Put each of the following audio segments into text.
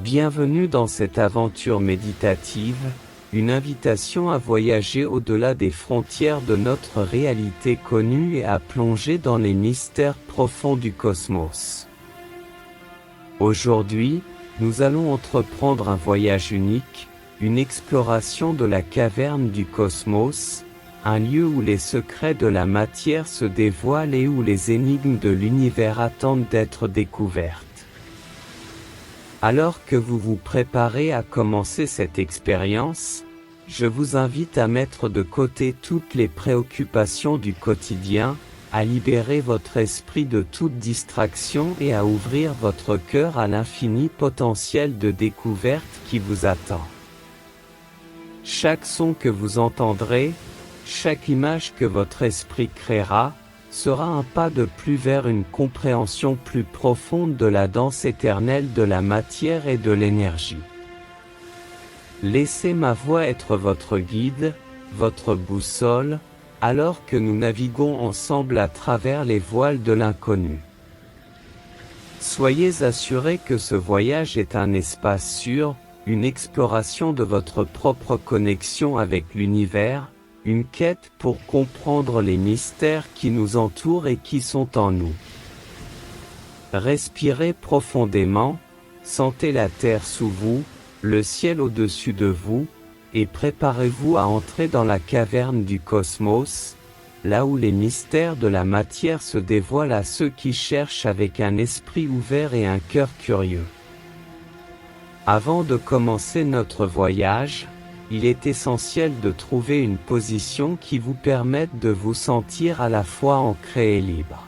Bienvenue dans cette aventure méditative, une invitation à voyager au-delà des frontières de notre réalité connue et à plonger dans les mystères profonds du cosmos. Aujourd'hui, nous allons entreprendre un voyage unique, une exploration de la caverne du cosmos, un lieu où les secrets de la matière se dévoilent et où les énigmes de l'univers attendent d'être découvertes. Alors que vous vous préparez à commencer cette expérience, je vous invite à mettre de côté toutes les préoccupations du quotidien, à libérer votre esprit de toute distraction et à ouvrir votre cœur à l'infini potentiel de découverte qui vous attend. Chaque son que vous entendrez, chaque image que votre esprit créera, sera un pas de plus vers une compréhension plus profonde de la danse éternelle de la matière et de l'énergie. Laissez ma voix être votre guide, votre boussole, alors que nous naviguons ensemble à travers les voiles de l'inconnu. Soyez assurés que ce voyage est un espace sûr, une exploration de votre propre connexion avec l'univers, une quête pour comprendre les mystères qui nous entourent et qui sont en nous. Respirez profondément, sentez la terre sous vous, le ciel au-dessus de vous, et préparez-vous à entrer dans la caverne du cosmos, là où les mystères de la matière se dévoilent à ceux qui cherchent avec un esprit ouvert et un cœur curieux. Avant de commencer notre voyage, il est essentiel de trouver une position qui vous permette de vous sentir à la fois ancré et libre.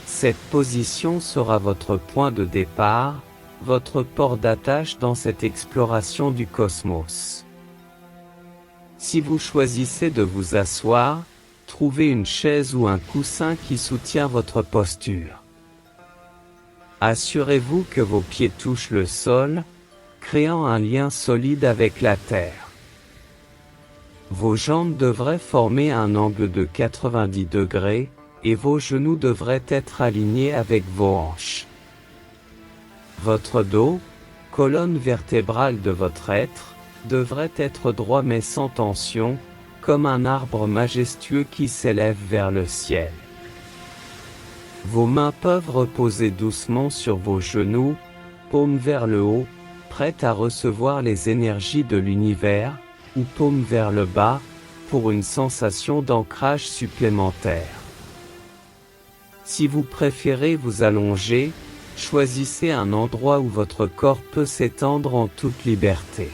Cette position sera votre point de départ, votre port d'attache dans cette exploration du cosmos. Si vous choisissez de vous asseoir, trouvez une chaise ou un coussin qui soutient votre posture. Assurez-vous que vos pieds touchent le sol, créant un lien solide avec la terre. Vos jambes devraient former un angle de 90 degrés, et vos genoux devraient être alignés avec vos hanches. Votre dos, colonne vertébrale de votre être, devrait être droit mais sans tension, comme un arbre majestueux qui s'élève vers le ciel. Vos mains peuvent reposer doucement sur vos genoux, paumes vers le haut, prête à recevoir les énergies de l'univers, ou paume vers le bas, pour une sensation d'ancrage supplémentaire. Si vous préférez vous allonger, choisissez un endroit où votre corps peut s'étendre en toute liberté.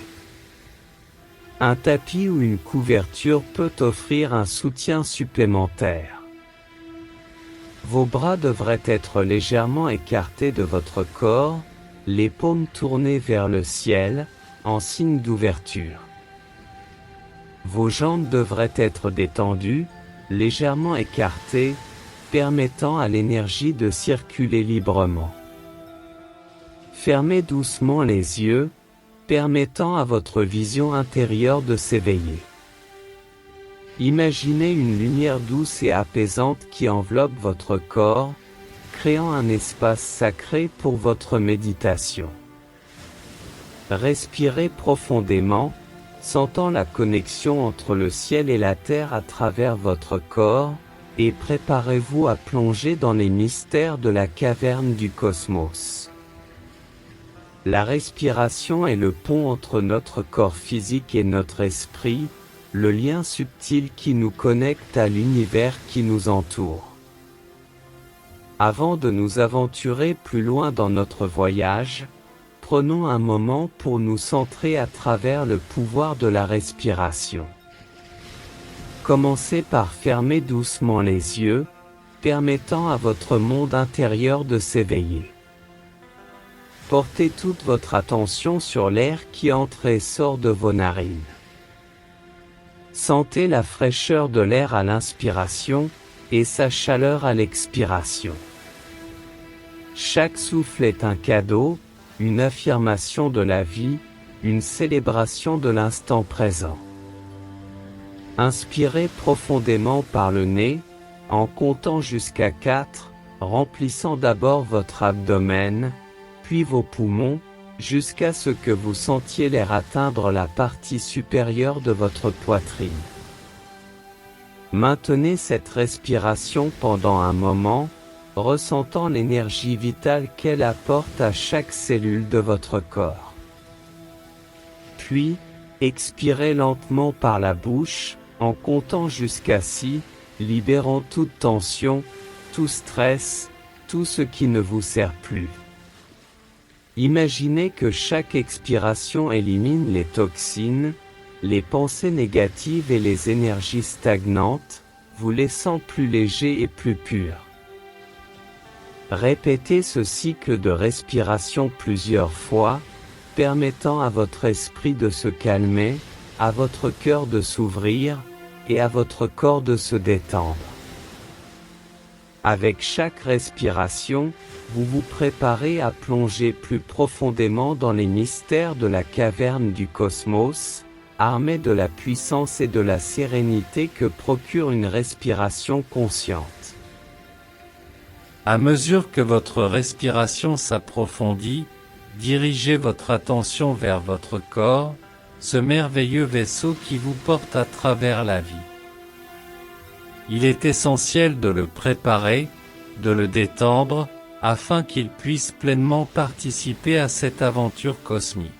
Un tapis ou une couverture peut offrir un soutien supplémentaire. Vos bras devraient être légèrement écartés de votre corps, les paumes tournées vers le ciel, en signe d'ouverture. Vos jambes devraient être détendues, légèrement écartées, permettant à l'énergie de circuler librement. Fermez doucement les yeux, permettant à votre vision intérieure de s'éveiller. Imaginez une lumière douce et apaisante qui enveloppe votre corps, créant un espace sacré pour votre méditation. Respirez profondément, sentant la connexion entre le ciel et la terre à travers votre corps, et préparez-vous à plonger dans les mystères de la caverne du cosmos. La respiration est le pont entre notre corps physique et notre esprit, le lien subtil qui nous connecte à l'univers qui nous entoure. Avant de nous aventurer plus loin dans notre voyage, prenons un moment pour nous centrer à travers le pouvoir de la respiration. Commencez par fermer doucement les yeux, permettant à votre monde intérieur de s'éveiller. Portez toute votre attention sur l'air qui entre et sort de vos narines. Sentez la fraîcheur de l'air à l'inspiration, et sa chaleur à l'expiration. Chaque souffle est un cadeau, une affirmation de la vie, une célébration de l'instant présent. Inspirez profondément par le nez, en comptant jusqu'à 4, remplissant d'abord votre abdomen, puis vos poumons, jusqu'à ce que vous sentiez l'air atteindre la partie supérieure de votre poitrine. Maintenez cette respiration pendant un moment, ressentant l'énergie vitale qu'elle apporte à chaque cellule de votre corps. Puis, expirez lentement par la bouche, en comptant jusqu'à 6, libérant toute tension, tout stress, tout ce qui ne vous sert plus. Imaginez que chaque expiration élimine les toxines, les pensées négatives et les énergies stagnantes, vous laissant plus léger et plus pur. Répétez ce cycle de respiration plusieurs fois, permettant à votre esprit de se calmer, à votre cœur de s'ouvrir, et à votre corps de se détendre. Avec chaque respiration, vous vous préparez à plonger plus profondément dans les mystères de la caverne du cosmos, armé de la puissance et de la sérénité que procure une respiration consciente. À mesure que votre respiration s'approfondit, dirigez votre attention vers votre corps, ce merveilleux vaisseau qui vous porte à travers la vie. Il est essentiel de le préparer, de le détendre, afin qu'il puisse pleinement participer à cette aventure cosmique.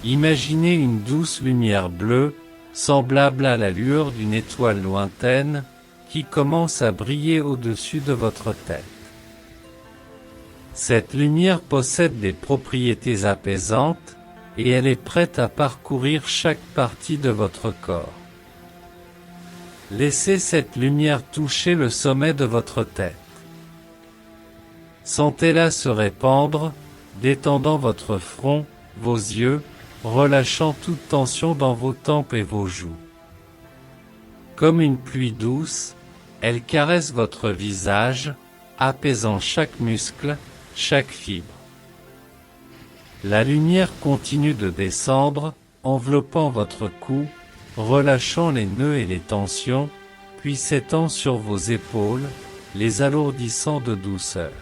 Imaginez une douce lumière bleue, semblable à la lueur d'une étoile lointaine, qui commence à briller au-dessus de votre tête. Cette lumière possède des propriétés apaisantes, et elle est prête à parcourir chaque partie de votre corps. Laissez cette lumière toucher le sommet de votre tête. Sentez-la se répandre, détendant votre front, vos yeux, relâchant toute tension dans vos tempes et vos joues. Comme une pluie douce, elle caresse votre visage, apaisant chaque muscle, chaque fibre. La lumière continue de descendre, enveloppant votre cou, relâchant les nœuds et les tensions, puis s'étend sur vos épaules, les alourdissant de douceur.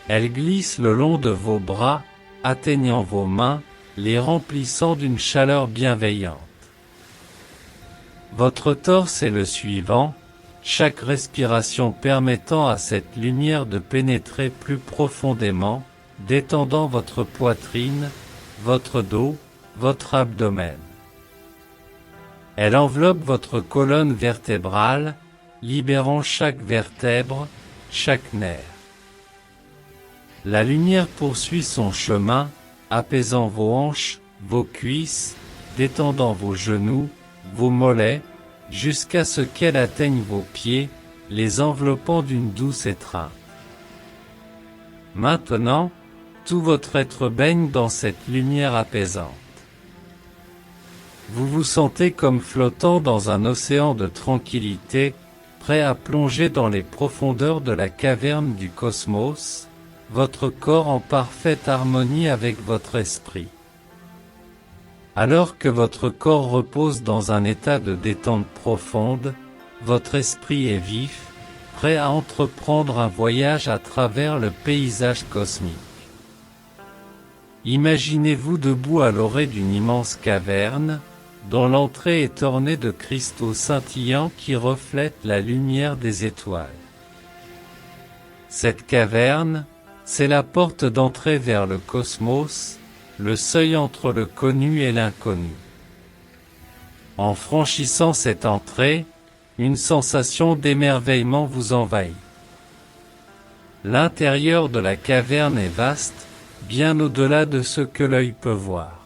Elle glisse le long de vos bras, atteignant vos mains, les remplissant d'une chaleur bienveillante. Votre torse est le suivant, chaque respiration permettant à cette lumière de pénétrer plus profondément, détendant votre poitrine, votre dos, votre abdomen. Elle enveloppe votre colonne vertébrale, libérant chaque vertèbre, chaque nerf. La lumière poursuit son chemin, apaisant vos hanches, vos cuisses, détendant vos genoux, vos mollets, jusqu'à ce qu'elle atteigne vos pieds, les enveloppant d'une douce étreinte. Maintenant, tout votre être baigne dans cette lumière apaisante. Vous vous sentez comme flottant dans un océan de tranquillité, prêt à plonger dans les profondeurs de la caverne du cosmos, votre corps en parfaite harmonie avec votre esprit. Alors que votre corps repose dans un état de détente profonde, votre esprit est vif, prêt à entreprendre un voyage à travers le paysage cosmique. Imaginez-vous debout à l'orée d'une immense caverne, dont l'entrée est ornée de cristaux scintillants qui reflètent la lumière des étoiles. Cette caverne, c'est la porte d'entrée vers le cosmos, le seuil entre le connu et l'inconnu. En franchissant cette entrée, une sensation d'émerveillement vous envahit. L'intérieur de la caverne est vaste, bien au-delà de ce que l'œil peut voir.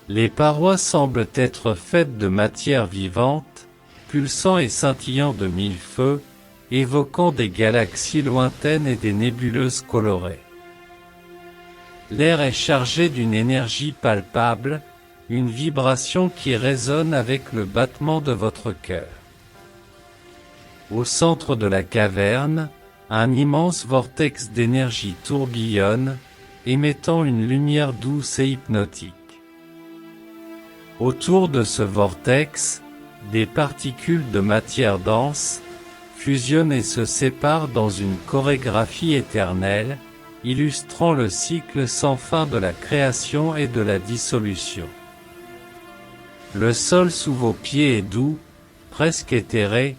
Les parois semblent être faites de matière vivante, pulsant et scintillant de mille feux, évoquant des galaxies lointaines et des nébuleuses colorées. L'air est chargé d'une énergie palpable, une vibration qui résonne avec le battement de votre cœur. Au centre de la caverne, un immense vortex d'énergie tourbillonne, émettant une lumière douce et hypnotique. Autour de ce vortex, des particules de matière dense fusionnent et se séparent dans une chorégraphie éternelle, illustrant le cycle sans fin de la création et de la dissolution. Le sol sous vos pieds est doux, presque éthéré,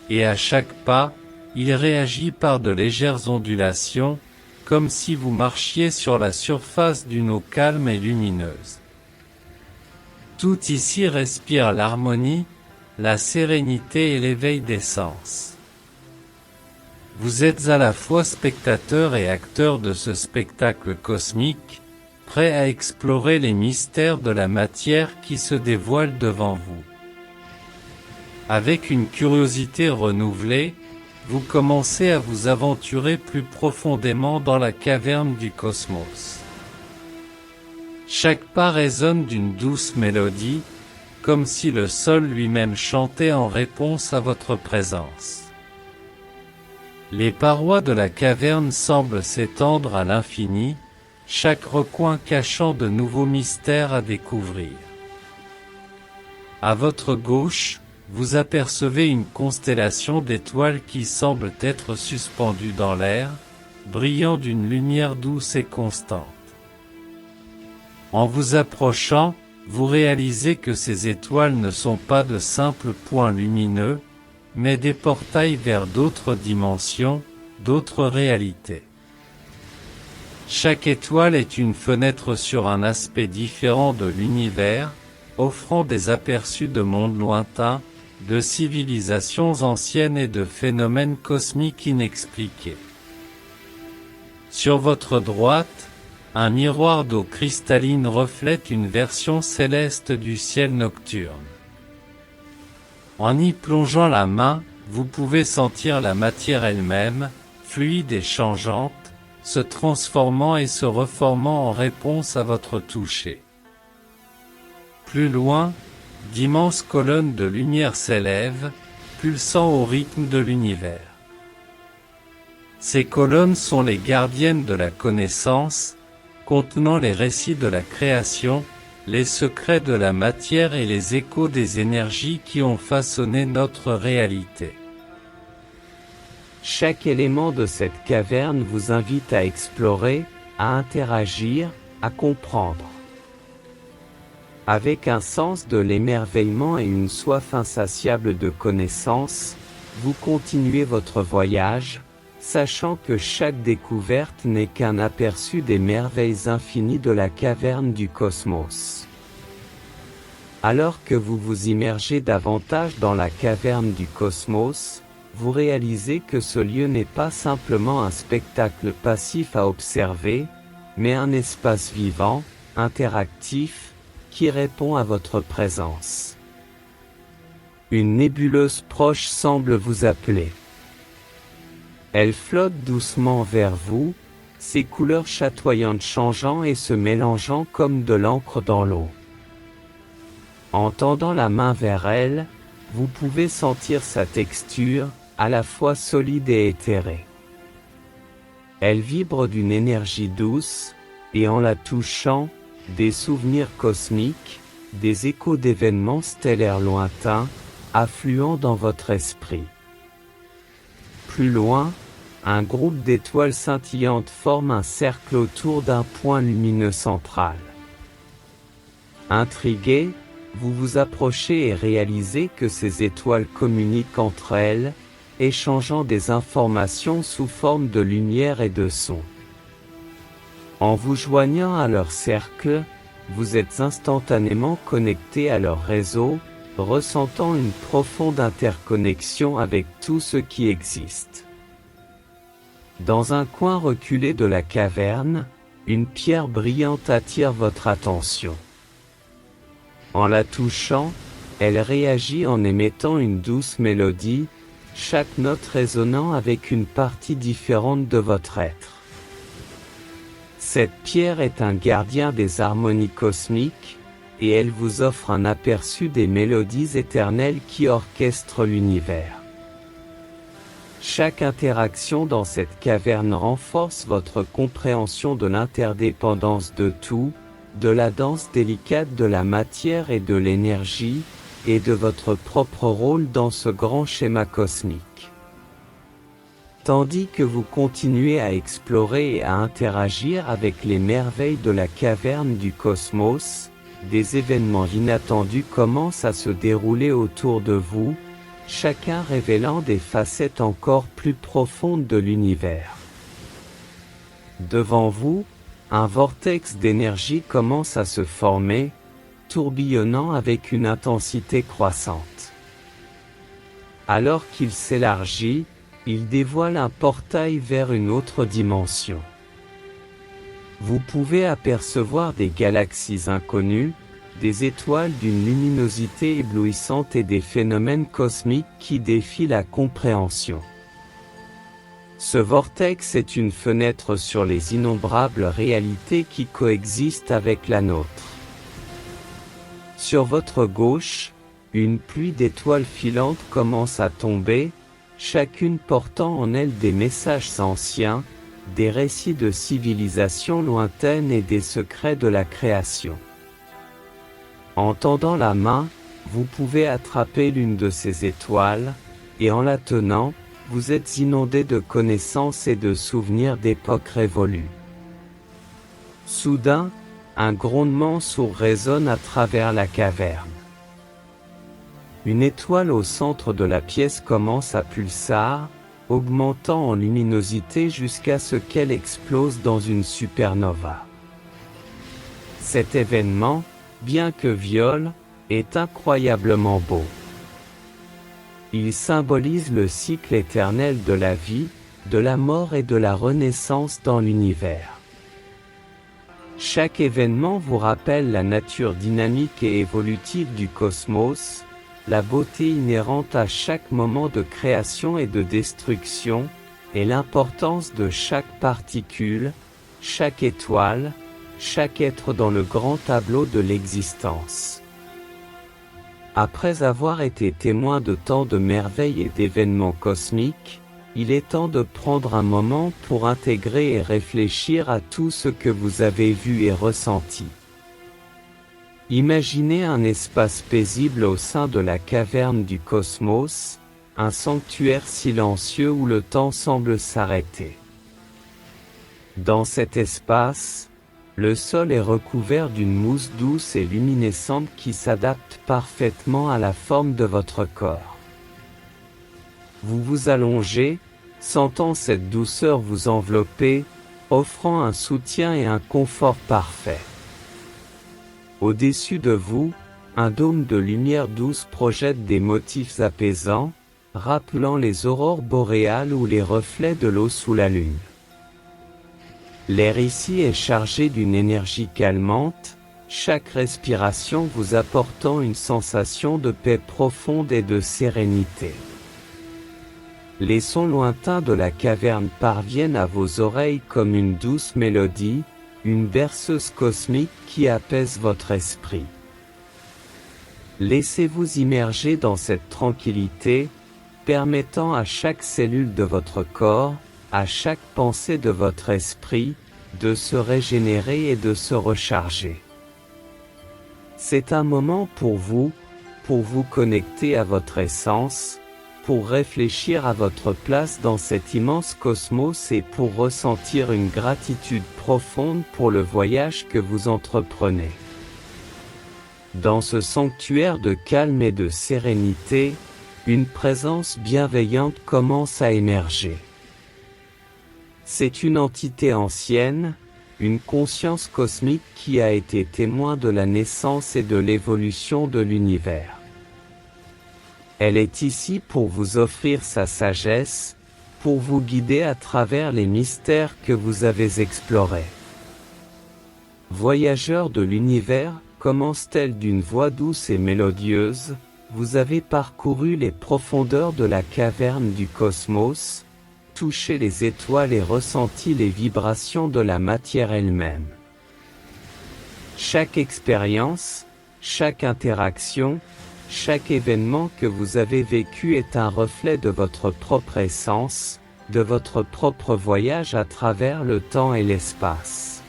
et à chaque pas, il réagit par de légères ondulations, comme si vous marchiez sur la surface d'une eau calme et lumineuse. Tout ici respire l'harmonie, la sérénité et l'éveil des sens. Vous êtes à la fois spectateur et acteur de ce spectacle cosmique, prêt à explorer les mystères de la matière qui se dévoilent devant vous. Avec une curiosité renouvelée, vous commencez à vous aventurer plus profondément dans la caverne du cosmos. Chaque pas résonne d'une douce mélodie, comme si le sol lui-même chantait en réponse à votre présence. Les parois de la caverne semblent s'étendre à l'infini, chaque recoin cachant de nouveaux mystères à découvrir. À votre gauche, vous apercevez une constellation d'étoiles qui semblent être suspendues dans l'air, brillant d'une lumière douce et constante. En vous approchant, vous réalisez que ces étoiles ne sont pas de simples points lumineux, mais des portails vers d'autres dimensions, d'autres réalités. Chaque étoile est une fenêtre sur un aspect différent de l'univers, offrant des aperçus de mondes lointains, de civilisations anciennes et de phénomènes cosmiques inexpliqués. Sur votre droite, un miroir d'eau cristalline reflète une version céleste du ciel nocturne. En y plongeant la main, vous pouvez sentir la matière elle-même, fluide et changeante, se transformant et se reformant en réponse à votre toucher. Plus loin, d'immenses colonnes de lumière s'élèvent, pulsant au rythme de l'univers. Ces colonnes sont les gardiennes de la connaissance, contenant les récits de la création, les secrets de la matière et les échos des énergies qui ont façonné notre réalité. Chaque élément de cette caverne vous invite à explorer, à interagir, à comprendre. Avec un sens de l'émerveillement et une soif insatiable de connaissance, vous continuez votre voyage, sachant que chaque découverte n'est qu'un aperçu des merveilles infinies de la caverne du cosmos. Alors que vous vous immergez davantage dans la caverne du cosmos, vous réalisez que ce lieu n'est pas simplement un spectacle passif à observer, mais un espace vivant, interactif, qui répond à votre présence. Une nébuleuse proche semble vous appeler. Elle flotte doucement vers vous, ses couleurs chatoyantes changeant et se mélangeant comme de l'encre dans l'eau. En tendant la main vers elle, vous pouvez sentir sa texture, à la fois solide et éthérée. Elle vibre d'une énergie douce, et en la touchant, des souvenirs cosmiques, des échos d'événements stellaires lointains, affluent dans votre esprit. Plus loin, un groupe d'étoiles scintillantes forme un cercle autour d'un point lumineux central. Intrigué, vous vous approchez et réalisez que ces étoiles communiquent entre elles, échangeant des informations sous forme de lumière et de son. En vous joignant à leur cercle, vous êtes instantanément connecté à leur réseau, ressentant une profonde interconnexion avec tout ce qui existe. Dans un coin reculé de la caverne, une pierre brillante attire votre attention. En la touchant, elle réagit en émettant une douce mélodie, chaque note résonnant avec une partie différente de votre être. Cette pierre est un gardien des harmonies cosmiques, et elle vous offre un aperçu des mélodies éternelles qui orchestrent l'univers. Chaque interaction dans cette caverne renforce votre compréhension de l'interdépendance de tout, de la danse délicate de la matière et de l'énergie, et de votre propre rôle dans ce grand schéma cosmique. Tandis que vous continuez à explorer et à interagir avec les merveilles de la caverne du cosmos, des événements inattendus commencent à se dérouler autour de vous, chacun révélant des facettes encore plus profondes de l'univers. Devant vous, un vortex d'énergie commence à se former, tourbillonnant avec une intensité croissante. Alors qu'il s'élargit, il dévoile un portail vers une autre dimension. Vous pouvez apercevoir des galaxies inconnues, des étoiles d'une luminosité éblouissante et des phénomènes cosmiques qui défient la compréhension. Ce vortex est une fenêtre sur les innombrables réalités qui coexistent avec la nôtre. Sur votre gauche, une pluie d'étoiles filantes commence à tomber, chacune portant en elle des messages anciens, des récits de civilisations lointaines et des secrets de la création. En tendant la main, vous pouvez attraper l'une de ces étoiles, et en la tenant, vous êtes inondé de connaissances et de souvenirs d'époques révolues. Soudain, un grondement sourd résonne à travers la caverne. Une étoile au centre de la pièce commence à pulsar, augmentant en luminosité jusqu'à ce qu'elle explose dans une supernova. Cet événement, bien que viol, est incroyablement beau. Il symbolise le cycle éternel de la vie, de la mort et de la renaissance dans l'univers. Chaque événement vous rappelle la nature dynamique et évolutive du cosmos, la beauté inhérente à chaque moment de création et de destruction, et l'importance de chaque particule, chaque étoile, chaque être dans le grand tableau de l'existence. Après avoir été témoin de tant de merveilles et d'événements cosmiques, il est temps de prendre un moment pour intégrer et réfléchir à tout ce que vous avez vu et ressenti. Imaginez un espace paisible au sein de la caverne du cosmos, un sanctuaire silencieux où le temps semble s'arrêter. Dans cet espace, le sol est recouvert d'une mousse douce et luminescente qui s'adapte parfaitement à la forme de votre corps. Vous vous allongez, sentant cette douceur vous envelopper, offrant un soutien et un confort parfait. Au-dessus de vous, un dôme de lumière douce projette des motifs apaisants, rappelant les aurores boréales ou les reflets de l'eau sous la lune. L'air ici est chargé d'une énergie calmante, chaque respiration vous apportant une sensation de paix profonde et de sérénité. Les sons lointains de la caverne parviennent à vos oreilles comme une douce mélodie, une berceuse cosmique qui apaise votre esprit. Laissez-vous immerger dans cette tranquillité, permettant à chaque cellule de votre corps, à chaque pensée de votre esprit, de se régénérer et de se recharger. C'est un moment pour vous connecter à votre essence, pour réfléchir à votre place dans cet immense cosmos et pour ressentir une gratitude profonde pour le voyage que vous entreprenez. Dans ce sanctuaire de calme et de sérénité, une présence bienveillante commence à émerger. C'est une entité ancienne, une conscience cosmique qui a été témoin de la naissance et de l'évolution de l'univers. Elle est ici pour vous offrir sa sagesse, pour vous guider à travers les mystères que vous avez explorés. Voyageurs de l'univers, commence-t-elle d'une voix douce et mélodieuse, vous avez parcouru les profondeurs de la caverne du cosmos, touché les étoiles et ressenti les vibrations de la matière elle-même. Chaque expérience, chaque interaction, chaque événement que vous avez vécu est un reflet de votre propre essence, de votre propre voyage à travers le temps et l'espace.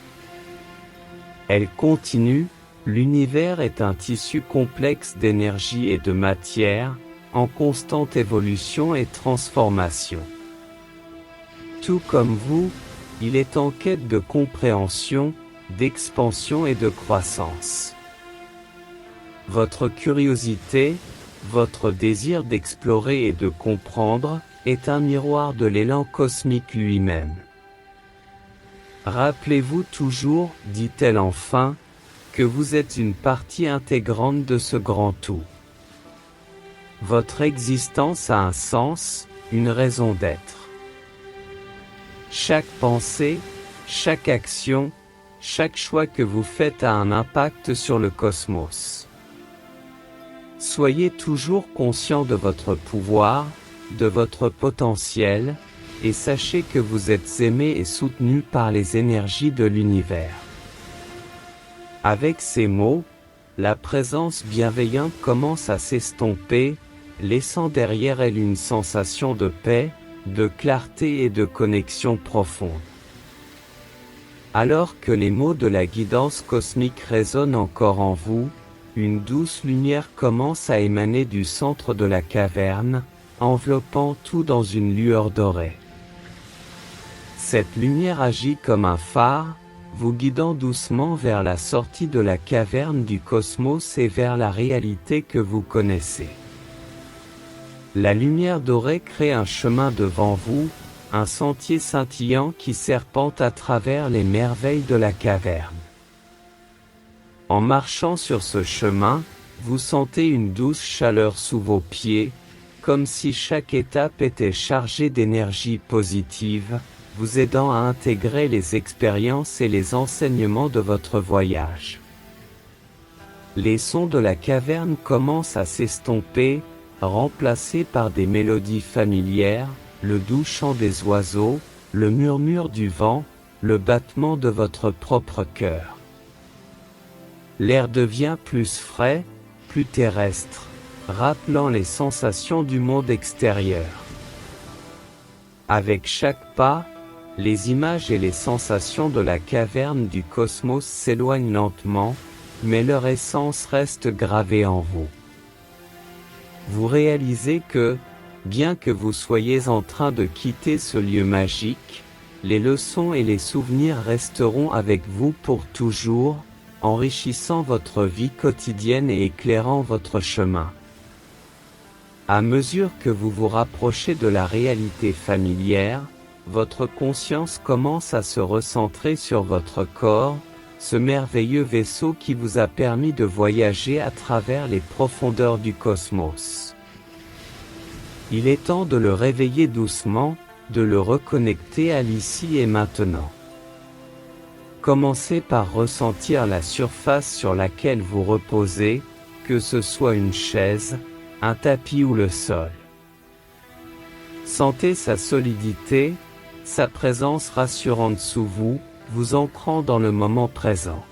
Elle continue, l'univers est un tissu complexe d'énergie et de matière, en constante évolution et transformation. Tout comme vous, il est en quête de compréhension, d'expansion et de croissance. Votre curiosité, votre désir d'explorer et de comprendre, est un miroir de l'élan cosmique lui-même. Rappelez-vous toujours, dit-elle enfin, que vous êtes une partie intégrante de ce grand tout. Votre existence a un sens, une raison d'être. Chaque pensée, chaque action, chaque choix que vous faites a un impact sur le cosmos. Soyez toujours conscient de votre pouvoir, de votre potentiel, et sachez que vous êtes aimé et soutenu par les énergies de l'univers. Avec ces mots, la présence bienveillante commence à s'estomper, laissant derrière elle une sensation de paix, de clarté et de connexion profonde. Alors que les mots de la guidance cosmique résonnent encore en vous, une douce lumière commence à émaner du centre de la caverne, enveloppant tout dans une lueur dorée. Cette lumière agit comme un phare, vous guidant doucement vers la sortie de la caverne du cosmos et vers la réalité que vous connaissez. La lumière dorée crée un chemin devant vous, un sentier scintillant qui serpente à travers les merveilles de la caverne. En marchant sur ce chemin, vous sentez une douce chaleur sous vos pieds, comme si chaque étape était chargée d'énergie positive, vous aidant à intégrer les expériences et les enseignements de votre voyage. Les sons de la caverne commencent à s'estomper, remplacés par des mélodies familières, le doux chant des oiseaux, le murmure du vent, le battement de votre propre cœur. L'air devient plus frais, plus terrestre, rappelant les sensations du monde extérieur. Avec chaque pas, les images et les sensations de la caverne du cosmos s'éloignent lentement, mais leur essence reste gravée en vous. Vous réalisez que, bien que vous soyez en train de quitter ce lieu magique, les leçons et les souvenirs resteront avec vous pour toujours, enrichissant votre vie quotidienne et éclairant votre chemin. À mesure que vous vous rapprochez de la réalité familière, votre conscience commence à se recentrer sur votre corps, ce merveilleux vaisseau qui vous a permis de voyager à travers les profondeurs du cosmos. Il est temps de le réveiller doucement, de le reconnecter à l'ici et maintenant. Commencez par ressentir la surface sur laquelle vous reposez, que ce soit une chaise, un tapis ou le sol. Sentez sa solidité, sa présence rassurante sous vous, vous ancrant dans le moment présent.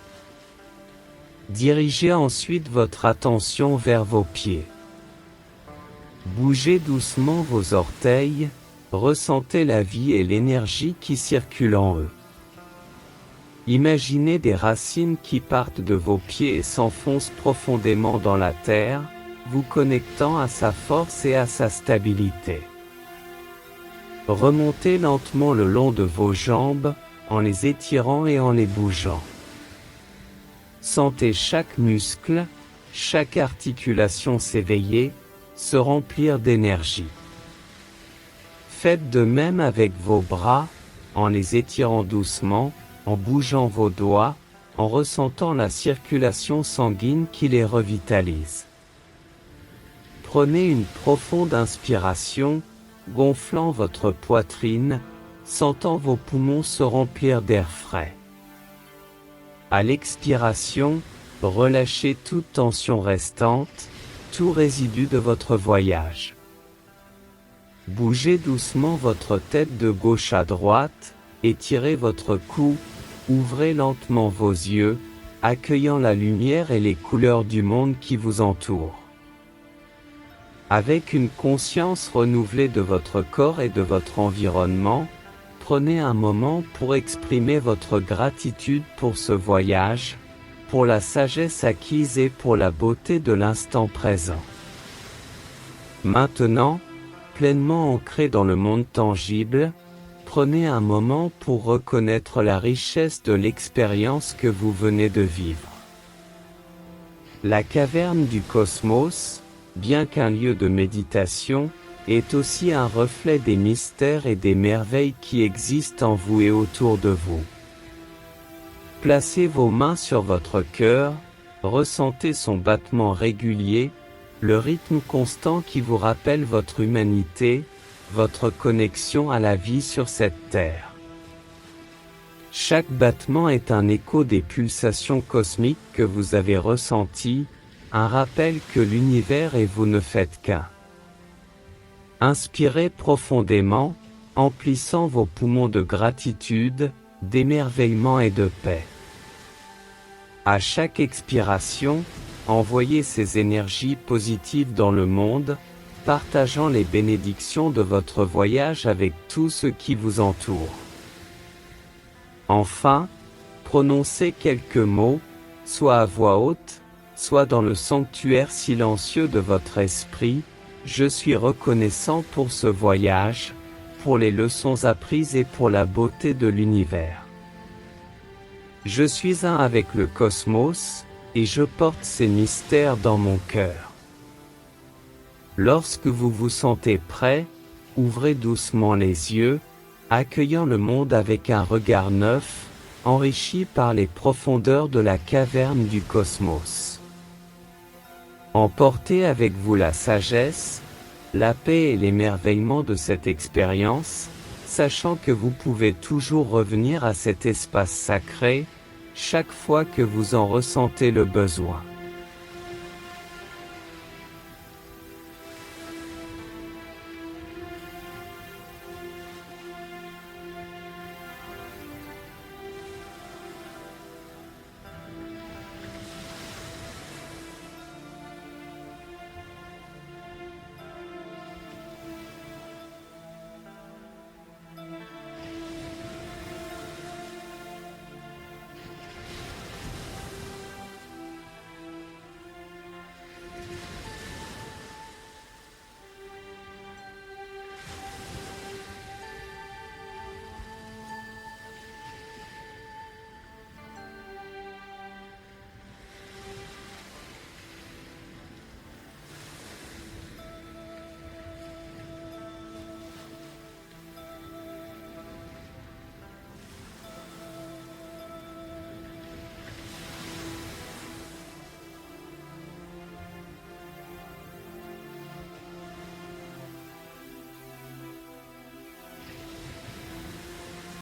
Dirigez ensuite votre attention vers vos pieds. Bougez doucement vos orteils, ressentez la vie et l'énergie qui circulent en eux. Imaginez des racines qui partent de vos pieds et s'enfoncent profondément dans la terre, vous connectant à sa force et à sa stabilité. Remontez lentement le long de vos jambes, en les étirant et en les bougeant. Sentez chaque muscle, chaque articulation s'éveiller, se remplir d'énergie. Faites de même avec vos bras, en les étirant doucement, en bougeant vos doigts, en ressentant la circulation sanguine qui les revitalise. Prenez une profonde inspiration, gonflant votre poitrine, sentant vos poumons se remplir d'air frais. À l'expiration, relâchez toute tension restante, tout résidu de votre voyage. Bougez doucement votre tête de gauche à droite, étirez votre cou, ouvrez lentement vos yeux, accueillant la lumière et les couleurs du monde qui vous entoure. Avec une conscience renouvelée de votre corps et de votre environnement, prenez un moment pour exprimer votre gratitude pour ce voyage, pour la sagesse acquise et pour la beauté de l'instant présent. Maintenant, pleinement ancré dans le monde tangible, prenez un moment pour reconnaître la richesse de l'expérience que vous venez de vivre. La caverne du cosmos, bien qu'un lieu de méditation, est aussi un reflet des mystères et des merveilles qui existent en vous et autour de vous. Placez vos mains sur votre cœur, ressentez son battement régulier, le rythme constant qui vous rappelle votre humanité, votre connexion à la vie sur cette terre. Chaque battement est un écho des pulsations cosmiques que vous avez ressenties, un rappel que l'univers et vous ne faites qu'un. Inspirez profondément, emplissant vos poumons de gratitude, d'émerveillement et de paix. À chaque expiration, envoyez ces énergies positives dans le monde, partageant les bénédictions de votre voyage avec tous ceux qui vous entourent. Enfin, prononcez quelques mots, soit à voix haute, soit dans le sanctuaire silencieux de votre esprit. Je suis reconnaissant pour ce voyage, pour les leçons apprises et pour la beauté de l'univers. Je suis un avec le cosmos, et je porte ces mystères dans mon cœur. Lorsque vous vous sentez prêt, ouvrez doucement les yeux, accueillant le monde avec un regard neuf, enrichi par les profondeurs de la caverne du cosmos. Emportez avec vous la sagesse, la paix et l'émerveillement de cette expérience, sachant que vous pouvez toujours revenir à cet espace sacré, chaque fois que vous en ressentez le besoin.